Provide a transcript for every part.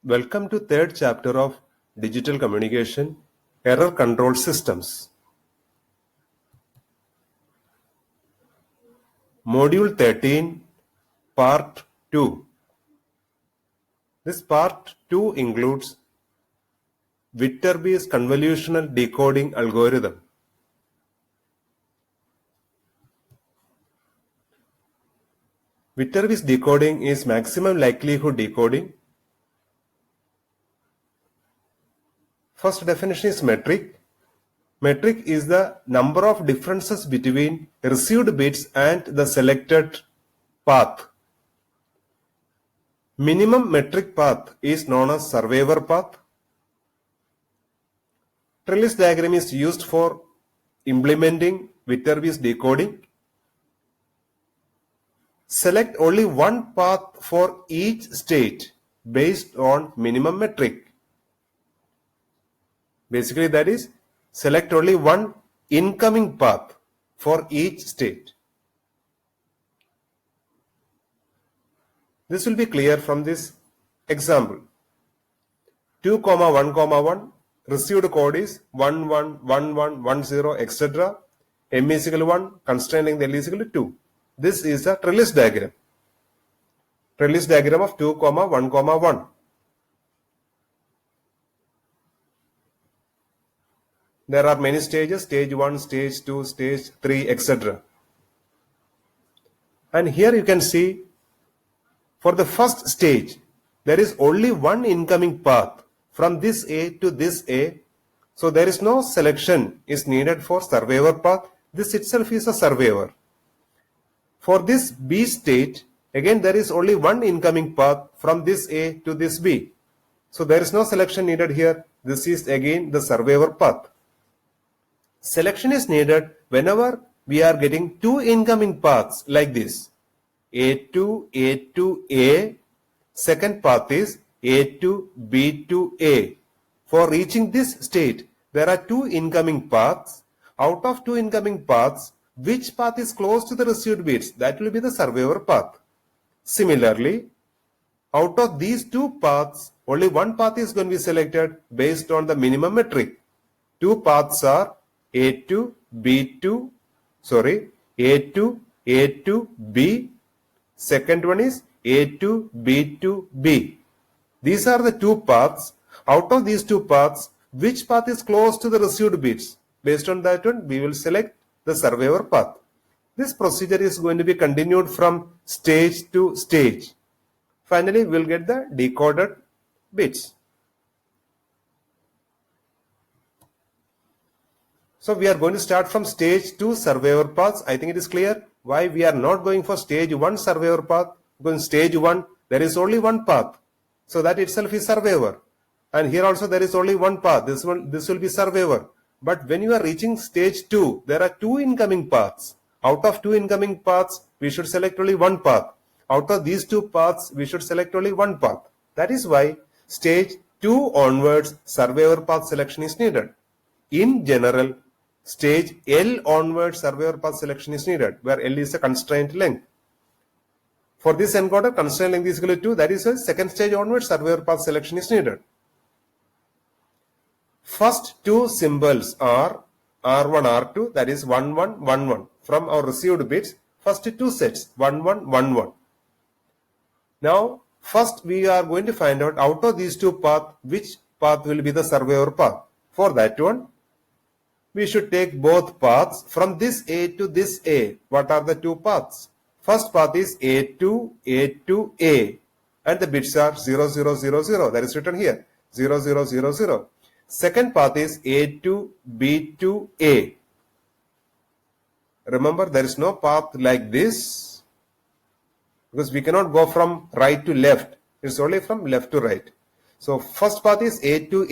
Welcome to third chapter of Digital Communication, Error Control Systems. Module 13, Part 2. This Part 2 includes Viterbi's convolutional decoding algorithm. Viterbi's decoding is maximum likelihood decoding. First definition is metric. Metric is the number of differences between received bits and the selected path. Minimum metric path is known as survivor path. Trellis diagram is used for implementing Viterbi's decoding. Select only one path for each state based on minimum metric. Basically, that is, select only one incoming path for each state. This will be clear from this example. 2, 1, 1, received code is 1, 1, 1, 1, 1, 0, etc. M is equal to 1, constraining the L is equal to 2. This is a trellis diagram. Trellis diagram of 2, 1, 1. There are many stages, stage 1, stage 2, stage 3, etc. And here you can see, for the first stage, there is only one incoming path from this A to this A. So there is no selection is needed for survivor path. This itself is a survivor. For this B state, again there is only one incoming path from this A to this B. So there is no selection needed here. This is again the survivor path. Selection is needed whenever we are getting two incoming paths like this. A to A. Second path is A to B to A. For reaching this state, there are two incoming paths. Out of two incoming paths, which path is close to the received bits? That will be the survivor path. Similarly, out of these two paths, only one path is going to be selected based on the minimum metric. Two paths are A to B to B. Second one is A to B. These are the two paths. Out of these two paths, which path is close to the received bits? Based on that one, we will select the survivor path. This procedure is going to be continued from stage to stage. Finally, we will get the decoded bits. So we are going to start from stage 2 survivor paths. I think it is clear why we are not going for stage 1 survivor path. Because in stage 1, there is only one path. So that itself is survivor. And here also there is only one path. This will be survivor. But when you are reaching stage 2, there are two incoming paths. Out of two incoming paths, we should select only one path. Out of these two paths, we should select only one path. That is why stage 2 onwards, survivor path selection is needed. In general, stage L onward survivor path selection is needed, where L is a constraint length. For this encoder, constraint length is equal to 2, that is a second stage onward survivor path selection is needed. First two symbols are R1, R2, that is 1, 1, 1, 1. From our received bits, first two sets, 1, 1, 1, 1. Now, first we are going to find out of these two paths, which path will be the survivor path. For that one, we should take both paths from this A to this A. What are the two paths? First path is A to A. And the bits are 0, 0, 0, 0. That is written here. 0, 0, 0, 0. Second path is A to B to A. Remember, there is no path like this. Because we cannot go from right to left. It's only from left to right. So, first path is A to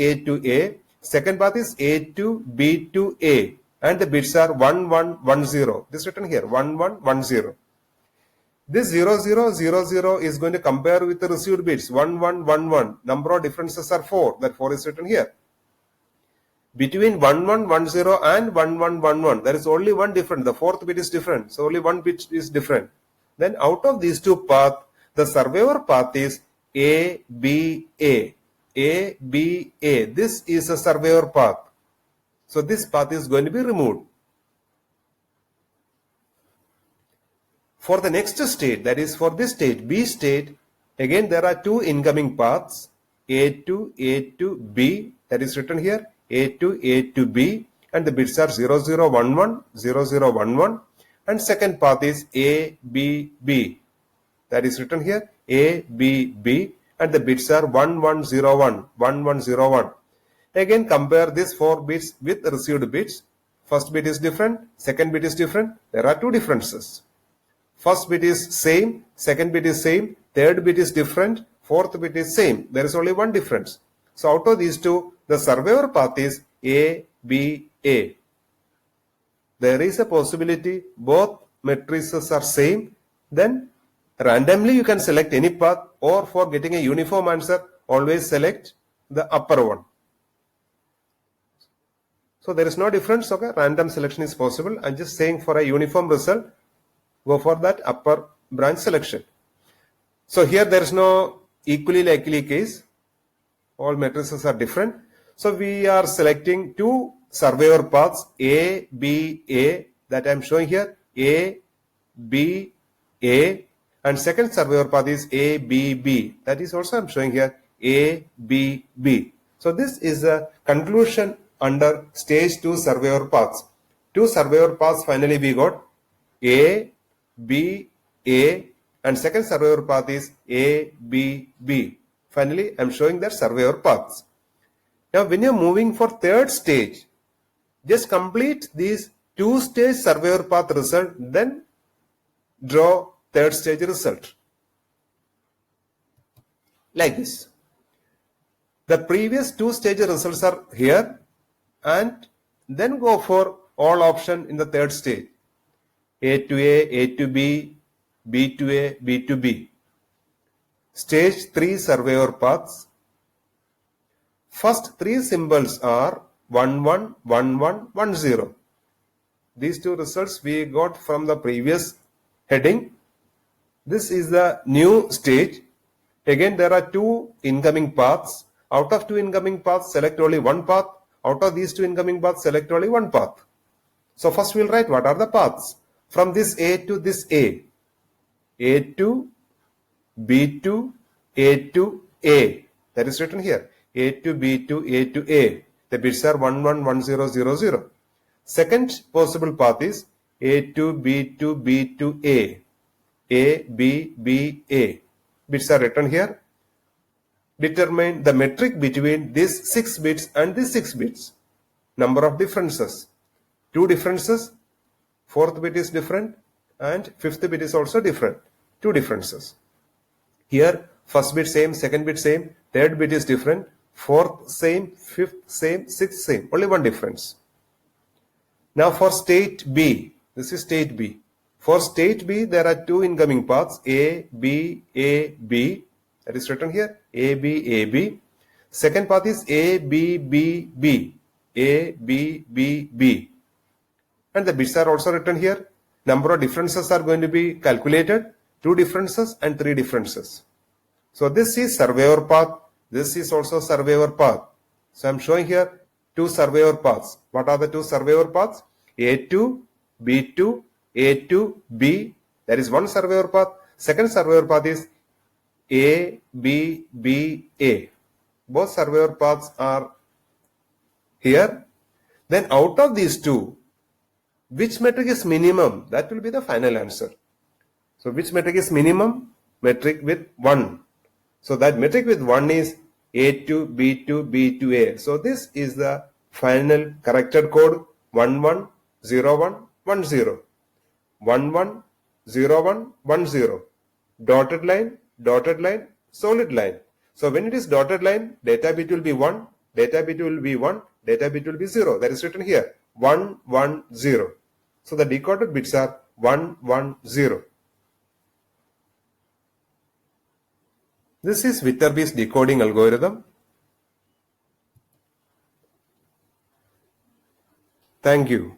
A. Second path is A to B to A. And the bits are 1, 1, 1, 0. This is written here, 1, 1, 1, 0. This 0, 0, 0, 0 is going to compare with the received bits, 1, 1, 1, 1. Number of differences are 4. That 4 is written here. Between 1, 1, 1, 0 and 1, 1, 1, 1, there is only one difference. The fourth bit is different. So, only one bit is different. Then out of these two paths, the survivor path is A, B, A. A, B, A. This is a surveyor path. So this path is going to be removed. For the next state, that is for this state, B state, again there are two incoming paths, A to B, that is written here, A to B, and the bits are 0011, 0011, and second path is A, B, B, that is written here, A, B, B, and the bits are 1101, 1101. Again compare these 4 bits with the received bits. First bit is different, second bit is different, there are two differences. First bit is same, second bit is same, third bit is different, fourth bit is same. There is only one difference. So out of these two, the surveyor path is A, B, A. There is a possibility both matrices are same, then randomly you can select any path, or for getting a uniform answer, always select the upper one. So there is no difference, okay? Random selection is possible. I'm just saying for a uniform result, go for that upper branch selection. So here there is no equally likely case. All matrices are different. So we are selecting two surveyor paths, A, B, A, that I am showing here, A, B, A, and second surveyor path is A, B, B. That is also I am showing here, A, B, B. So this is a conclusion under stage 2 surveyor paths. Two surveyor paths finally we got, A, B, A, and second surveyor path is A, B, B. Finally, I am showing that surveyor paths. Now, when you are moving for third stage, just complete these two-stage surveyor path result, then draw third stage result. Like this. The previous two-stage results are here, and then go for all option in the third stage. A to A to B, B to A, B to B. Stage 3 surveyor paths. First three symbols are 11, 11, 10. These two results we got from the previous heading. This is the new stage. Again, there are two incoming paths. Out of two incoming paths, select only one path. Out of these two incoming paths, select only one path. So first we'll write what are the paths. From this A to this A to B to A to A. That is written here. A to B to A to A. The bits are 111000. Second possible path is A to B to B to A. A, B, B, A. Bits are written here. Determine the metric between these 6 bits and these 6 bits. Number of differences. 2 differences. Fourth bit is different and fifth bit is also different. 2 differences. Here first bit same, second bit same, third bit is different, fourth same, fifth same, sixth same. Only one difference. Now for state B, this is state B. For state B, there are two incoming paths, A, B, A, B. That is written here, A, B, A, B. Second path is A, B, B, B. A, B, B, B. And the bits are also written here. Number of differences are going to be calculated. 2 differences and 3 differences. So this is surveyor path. This is also surveyor path. So I am showing here 2 surveyor paths. What are the 2 surveyor paths? A2, B2, A2, B. That is one surveyor path. Second surveyor path is A, B, B, A. Both surveyor paths are here. Then out of these 2, which metric is minimum? That will be the final answer. So which metric is minimum? Metric with 1. So that metric with 1 is A2, B2, B2, A. So this is the final corrected code 110110. 110110. Dotted line, solid line. So when it is dotted line, data bit will be 1, data bit will be 1, data bit will be 0. That is written here, 110. So the decoded bits are 110. This is Viterbi's decoding algorithm. Thank you.